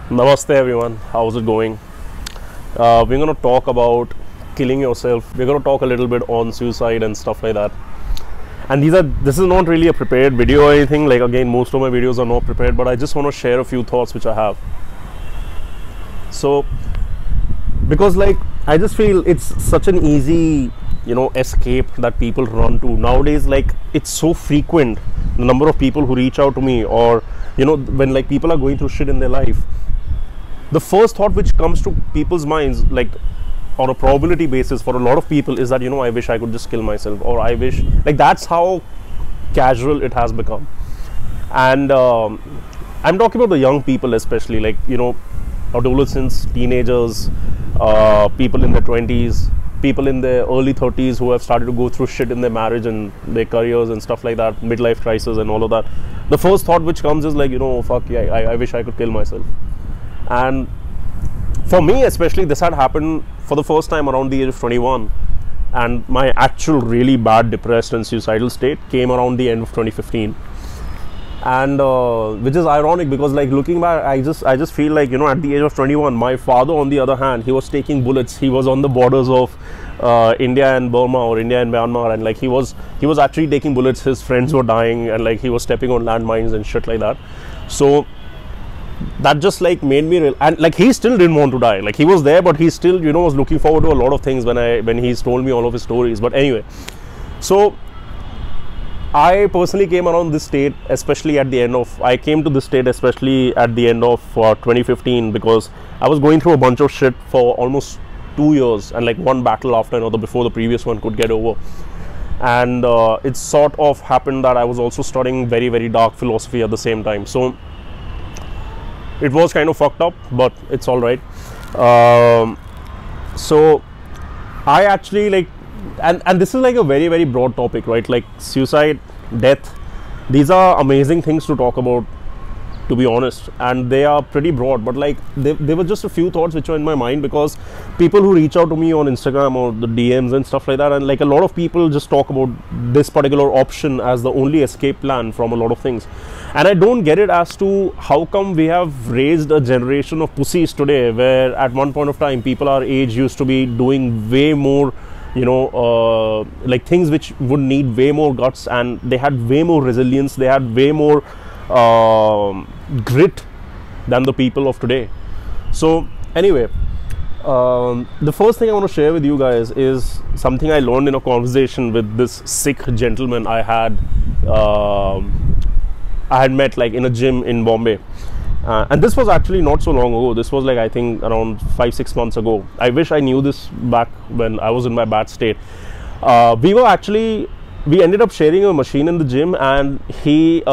Namaste everyone, how's it going? We're going to talk about killing yourself. We're going to talk a little bit on suicide and stuff like that. And this is not really a prepared video or anything. Like, again, most of my videos are not prepared, but I just want to share a few thoughts which I have. So, because like, I just feel it's such an easy, escape that people run to nowadays. Like, it's so frequent, the number of people who reach out to me, or when like people are going through shit in their life, the first thought which comes to people's minds, like on a probability basis for a lot of people, is that I wish I could just kill myself, or I wish, like, that's how casual it has become. And I'm talking about the young people, especially, like, adolescents, teenagers, people in their 20s, people in their early 30s who have started to go through shit in their marriage and their careers and stuff like that, midlife crisis and all of that. The first thought which comes is like, fuck yeah, I wish I could kill myself. And for me especially, this had happened for the first time around the age of 21, and my actual really bad depressed and suicidal state came around the end of 2015. And which is ironic, because like looking back, I just feel like, at the age of 21, my father, on the other hand, he was taking bullets. He was on the borders of India and Burma, or India and Myanmar, and like he was actually taking bullets. His friends were dying, and like he was stepping on landmines and shit like that. So that just like made me real. And like, he still didn't want to die. Like, he was there, but he still was looking forward to a lot of things when he's told me all of his stories. But anyway, so I personally came around this state, especially at the end of, I came to this state especially at the end of 2015, because I was going through a bunch of shit for almost 2 years, and like one battle after another before the previous one could get over. And it sort of happened that I was also studying very, very dark philosophy at the same time. So it was kind of fucked up, but it's all right. So I actually like, and this is like a very, very broad topic, right? Like suicide, death, these are amazing things to talk about, to be honest, and they are pretty broad. But like, there were just a few thoughts which were in my mind, because people who reach out to me on Instagram or the DMs and stuff like that, and like a lot of people just talk about this particular option as the only escape plan from a lot of things. And I don't get it as to how come we have raised a generation of pussies today, where at one point of time people our age used to be doing way more, like things which would need way more guts, and they had way more resilience, they had way more grit than the people of today. So anyway, the first thing I want to share with you guys is something I learned in a conversation with this Sikh gentleman I had met like in a gym in Bombay. And this was actually not so long ago. This was like, I think, around 5-6 months ago. I wish I knew this back when I was in my bad state. We ended up sharing a machine in the gym, and he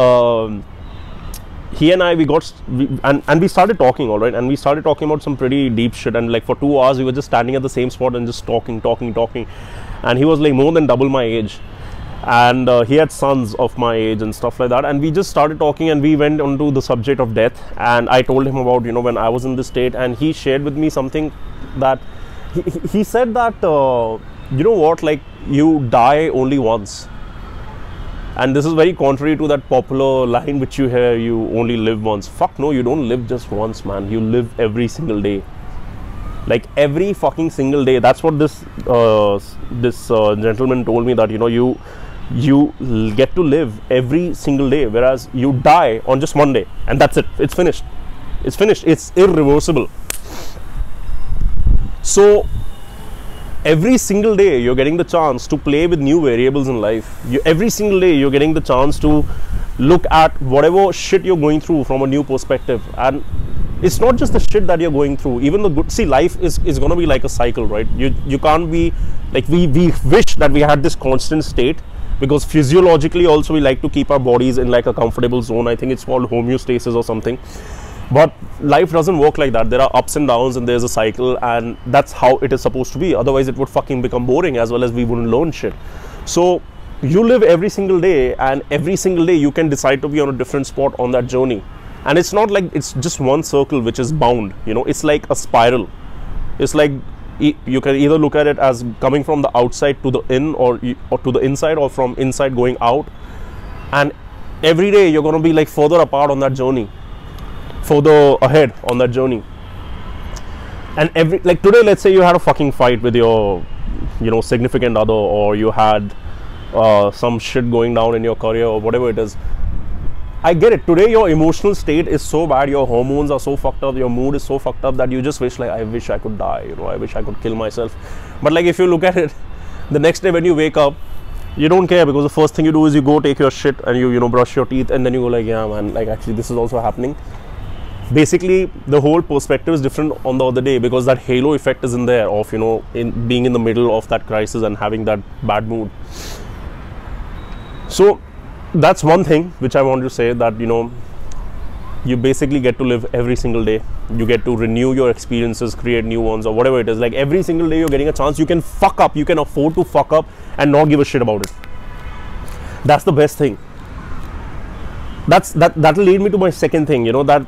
and I, we started talking, all right, and we started talking about some pretty deep shit, and like for 2 hours we were just standing at the same spot and just talking, and he was like more than double my age, and he had sons of my age and stuff like that, and we just started talking, and we went onto the subject of death. And I told him about when I was in this state, and he shared with me something that he said that what, like, you die only once. And this is very contrary to that popular line which you hear, you only live once. Fuck no, you don't live just once, man. You live every single day. Like, every fucking single day. That's what this gentleman told me, that you get to live every single day, whereas you die on just one day, and that's it. It's finished. It's irreversible. So every single day you're getting the chance to play with new variables in life. Every single day you're getting the chance to look at whatever shit you're going through from a new perspective. And it's not just the shit that you're going through, even the good. See, life is going to be like a cycle, right? You can't be like, we wish that we had this constant state, because physiologically also we like to keep our bodies in like a comfortable zone. I think it's called homeostasis or something. But life doesn't work like that. There are ups and downs, and there's a cycle, and that's how it is supposed to be. Otherwise it would fucking become boring, as well as we wouldn't learn shit. So you live every single day, and every single day you can decide to be on a different spot on that journey. And it's not like it's just one circle which is bound, it's like a spiral. It's like, you can either look at it as coming from the outside to the in, or to the inside, or from inside going out. And every day you're going to be like further apart on that journey. further ahead on that journey. And every, like today, let's say you had a fucking fight with your, you know, significant other, or you had some shit going down in your career or whatever it is. I get it. Today your emotional state is so bad, your hormones are so fucked up, your mood is so fucked up that you just wish, like, I wish I could die, you know, I wish I could kill myself. But like, if you look at it, the next day when you wake up, you don't care, because the first thing you do is you go take your shit and you know, brush your teeth, and then you go like, yeah man, like actually this is also happening. Basically the whole perspective is different on the other day, because that halo effect is in there of, you know, in being in the middle of that crisis and having that bad mood. So that's one thing which I want to say, that, you know, you basically get to live every single day. You get to renew your experiences, create new ones, or whatever it is. Like every single day you're getting a chance. You can fuck up, you can afford to fuck up and not give a shit about it. That's the best thing. That'll lead me to my second thing, you know, that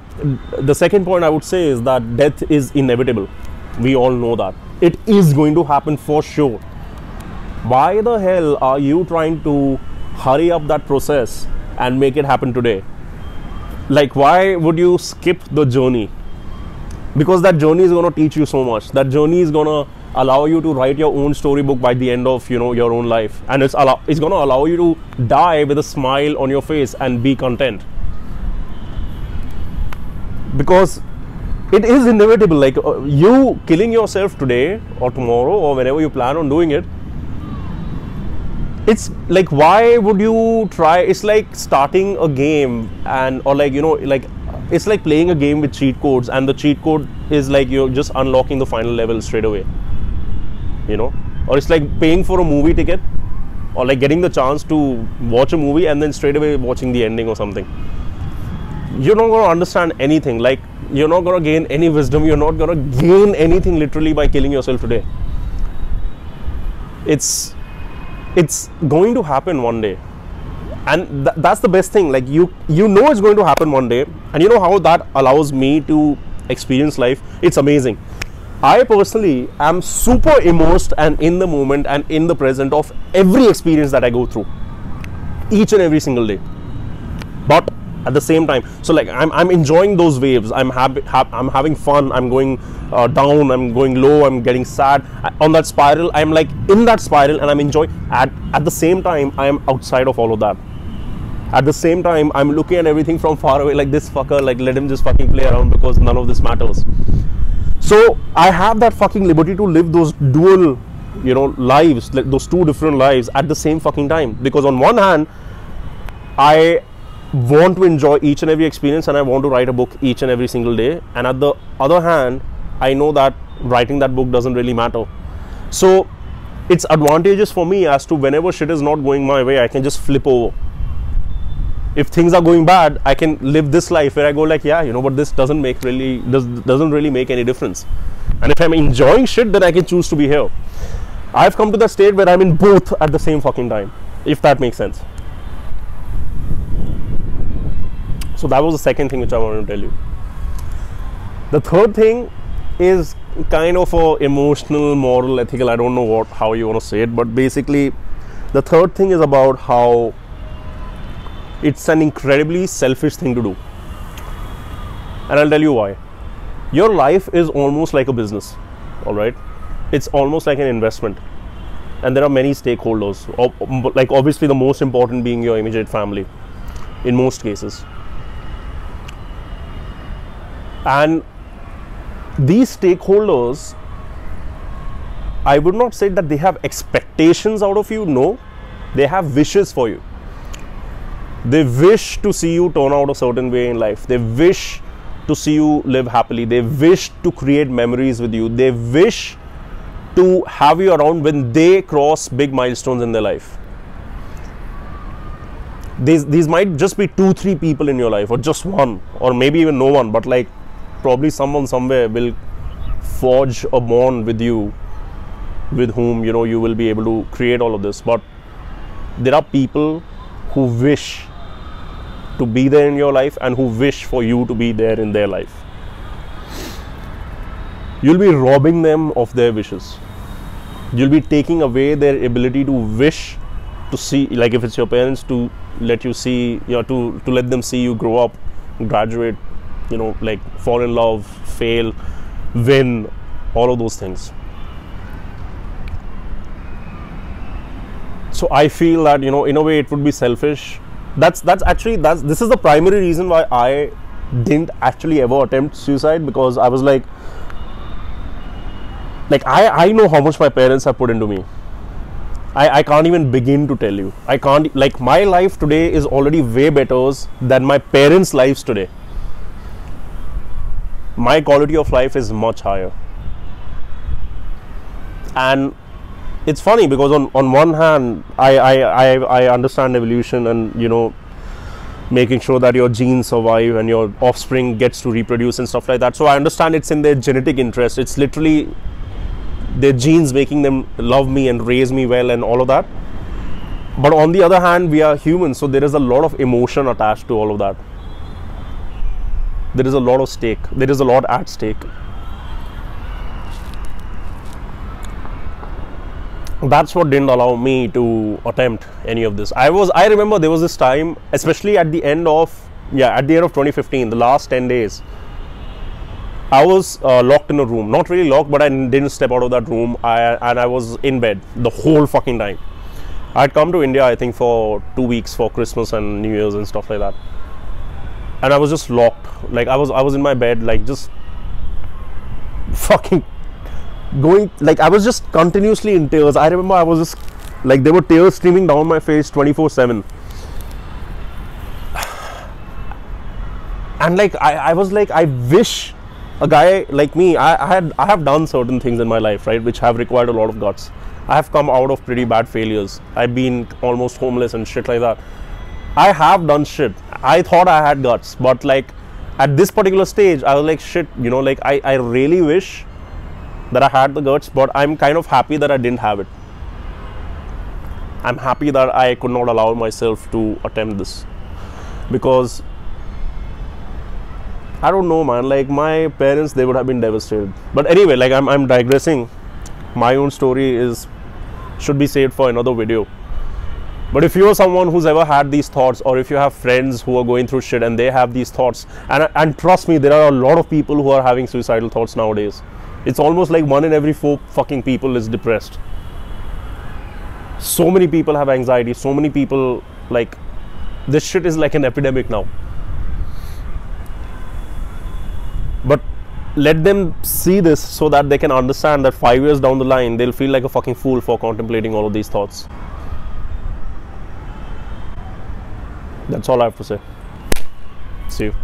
the second point I would say is that death is inevitable. We all know that it is going to happen for sure. Why the hell are you trying to hurry up that process and make it happen today? Like, why would you skip the journey? Because that journey is going to teach you so much. That journey is going to allow you to write your own storybook by the end of, you know, your own life, and it's going to allow you to die with a smile on your face and be content, because it is inevitable. Like you killing yourself today or tomorrow or whenever you plan on doing it, it's like, why would you try? It's like starting a game, and or like, you know, like it's like playing a game with cheat codes, and the cheat code is like you're just unlocking the final level straight away, you know. Or it's like paying for a movie ticket, or like getting the chance to watch a movie and then straight away watching the ending or something. You're not going to understand anything. Like, you're not going to gain any wisdom, you're not going to gain anything literally by killing yourself today. It's going to happen one day, and that's the best thing. Like you know it's going to happen one day, and you know how that allows me to experience life. It's amazing. I personally am super immersed and in the moment and in the present of every experience that I go through, each and every single day. But at the same time, so like I'm enjoying those waves. I'm having fun. I'm going down. I'm going low. I'm getting sad. On that spiral, I'm like in that spiral, and I'm enjoying. At the same time, I am outside of all of that. At the same time, I'm looking at everything from far away, like this fucker. Like, let him just fucking play around, because none of this matters. So I have that fucking liberty to live those dual, you know, lives, like those two different lives at the same fucking time. Because on one hand, I want to enjoy each and every experience, and I want to write a book each and every single day, and at the other hand, I know that writing that book doesn't really matter. So it's advantageous for me as to whenever shit is not going my way, I can just flip over. If things are going bad, I can live this life where I go like, yeah, you know what, this doesn't really make any difference. And if I'm enjoying shit, then I can choose to be here. I've come to the state where I'm in both at the same fucking time, if that makes sense. So that was the second thing which I wanted to tell you. The third thing is kind of a emotional, moral, ethical, I don't know how you want to say it, but basically the third thing is about how it's an incredibly selfish thing to do. And I'll tell you why. Your life is almost like a business, all right? It's almost like an investment, and there are many stakeholders, like obviously the most important being your immediate family in most cases. And these stakeholders, I would not say that they have expectations out of you. No, they have wishes for you. They wish to see you turn out a certain way in life. They wish to see you live happily. They wish to create memories with you. They wish to have you around when they cross big milestones in their life. These might just be 2-3 people in your life, or just one, or maybe even no one, but like probably someone somewhere will forge a bond with you, with whom, you know, you will be able to create all of this. But there are people who wish to be there in your life, and who wish for you to be there in their life. You'll be robbing them of their wishes. You'll be taking away their ability to wish to see, like if it's your parents, to let you see, you know, to let them see you grow up, graduate, like fall in love, fail, win, all of those things. So I feel that, in a way it would be selfish. This is the primary reason why I didn't actually ever attempt suicide, because I was like I know how much my parents have put into me. I can't even begin to tell you. I can't, like, my life today is already way better than my parents' lives today. My quality of life is much higher. And it's funny because on one hand, I understand evolution and, making sure that your genes survive and your offspring gets to reproduce and stuff like that. So I understand it's in their genetic interest. It's literally their genes making them love me and raise me well and all of that. But on the other hand, we are humans, so there is a lot of emotion attached to all of that. There is a lot of stake. There is a lot at stake. That's what didn't allow me to attempt any of this. I remember there was this time, especially at the end of 2015, the last 10 days, I was locked in a room. Not really locked, but I didn't step out of that room. And I was in bed the whole fucking time. I'd come to India, I think, for 2 weeks for Christmas and New Year's and stuff like that. And I was just locked. Like, I was in my bed, like, just fucking going, like, I was just continuously in tears. I remember I was just, like, there were tears streaming down my face 24/7. And, like, I was like, I wish a guy like me, I have done certain things in my life, right, which have required a lot of guts. I have come out of pretty bad failures. I've been almost homeless and shit like that. I have done shit. I thought I had guts, but, like, at this particular stage, I was like, shit, like, I really wish that I had the guts, but I'm kind of happy that I didn't have it. I'm happy that I could not allow myself to attempt this, because I don't know, man, like, my parents, they would have been devastated. But anyway, like, I'm digressing. My own story should be saved for another video. But if you're someone who's ever had these thoughts, or if you have friends who are going through shit and they have these thoughts, and trust me, there are a lot of people who are having suicidal thoughts nowadays. It's almost like 1 in every 4 fucking people is depressed. So many people have anxiety. So many people, like, this shit is like an epidemic now. But let them see this so that they can understand that 5 years down the line, they'll feel like a fucking fool for contemplating all of these thoughts. That's all I have to say. See you.